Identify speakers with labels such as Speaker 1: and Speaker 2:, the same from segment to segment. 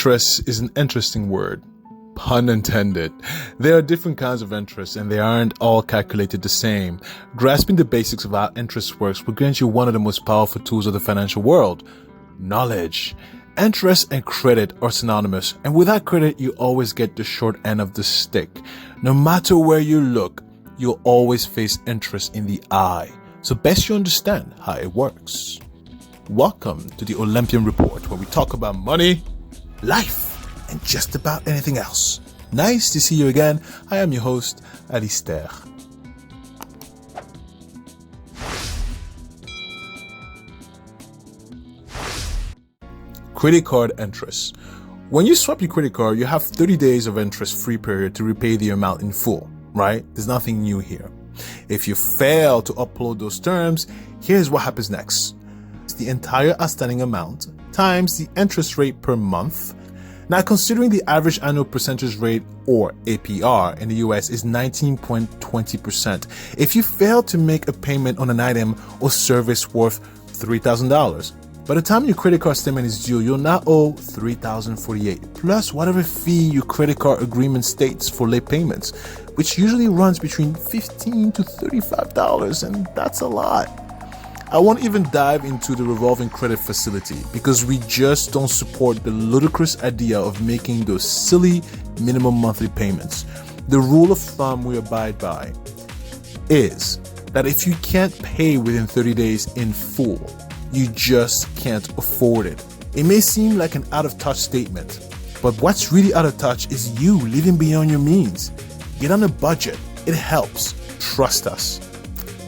Speaker 1: Interest is an interesting word. Pun intended. There are different kinds of interest and they aren't all calculated the same. Grasping the basics of how interest works will grant you one of the most powerful tools of the financial world: knowledge. Interest and credit are synonymous, and without credit, you always get the short end of the stick. No matter where you look, you'll always face interest in the eye. So best you understand how it works. Welcome to the Olympian Report, where we talk about money, life, and just about anything else. Nice to see you again. I am your host, Alistair. Credit card interest. When you swipe your credit card, you have 30 days of interest-free period to repay the amount in full, right? There's nothing new here. If you fail to upload those terms, here's what happens next. It's the entire outstanding amount times the interest rate per month. Now, considering the average annual percentage rate, or APR, in the US is 19.20%, if you fail to make a payment on an item or service worth $3,000, by the time your credit card statement is due, you'll now owe $3,048, plus whatever fee your credit card agreement states for late payments, which usually runs between $15 to $35, and that's a lot. I won't even dive into the revolving credit facility because we just don't support the ludicrous idea of making those silly minimum monthly payments. The rule of thumb we abide by is that if you can't pay within 30 days in full, you just can't afford it. It may seem like an out-of-touch statement, but what's really out of touch is you living beyond your means. Get on a budget. It helps. Trust us.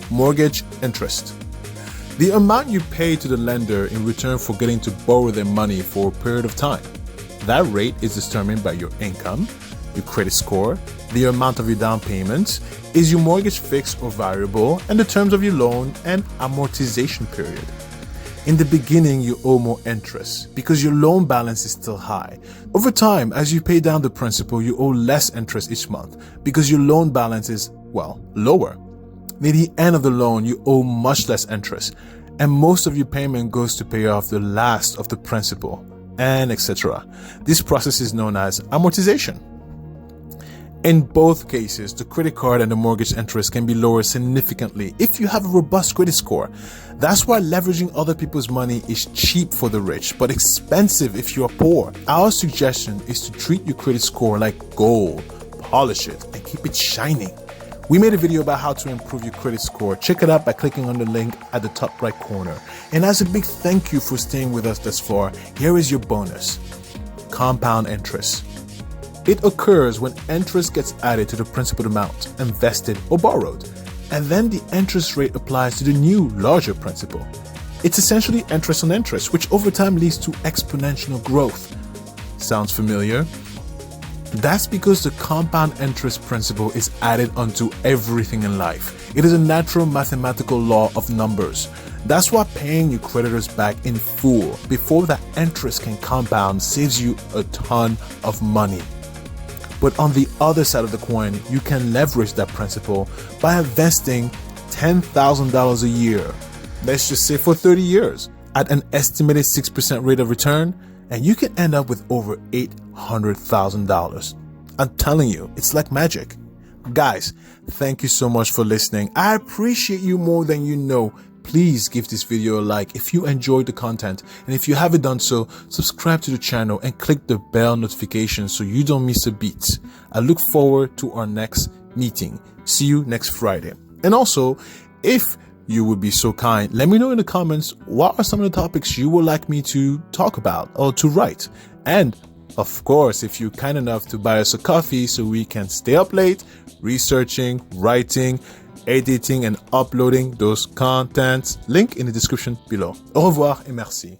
Speaker 1: Mortgage interest. The amount you pay to the lender in return for getting to borrow their money for a period of time. That rate is determined by your income, your credit score, the amount of your down payment, is your mortgage fixed or variable, and the terms of your loan and amortization period. In the beginning, you owe more interest because your loan balance is still high. Over time, as you pay down the principal, you owe less interest each month because your loan balance is, lower. Near the end of the loan, you owe much less interest, and most of your payment goes to pay off the last of the principal, and etc. This process is known as amortization. In both cases, the credit card and the mortgage interest can be lowered significantly if you have a robust credit score. That's why leveraging other people's money is cheap for the rich, but expensive if you are poor. Our suggestion is to treat your credit score like gold, polish it, and keep it shining. We made a video about how to improve your credit score. Check it out by clicking on the link at the top right corner. And as a big thank you for staying with us thus far, here is your bonus. Compound interest. It occurs when interest gets added to the principal amount invested or borrowed, and then the interest rate applies to the new, larger principal. It's essentially interest on interest, which over time leads to exponential growth. Sounds familiar? That's because the compound interest principle is added onto everything in life. It is a natural mathematical law of numbers. That's why paying your creditors back in full before that interest can compound saves you a ton of money. But on the other side of the coin, you can leverage that principle by investing $10,000 a year. Let's just say for 30 years at an estimated 6% rate of return, and you can end up with over $800,000. I'm telling you, it's like magic. Guys, thank you so much for listening. I appreciate you more than you know. Please give this video a like if you enjoyed the content, and if you haven't done so, subscribe to the channel and click the bell notification so you don't miss a beat. I look forward to our next meeting. See you next Friday. And also, if you would be so kind, let me know in the comments what are some of the topics you would like me to talk about or to write. And of course, if you're kind enough to buy us a coffee so we can stay up late researching, writing, editing and uploading those contents, link in the description below. Au revoir et merci.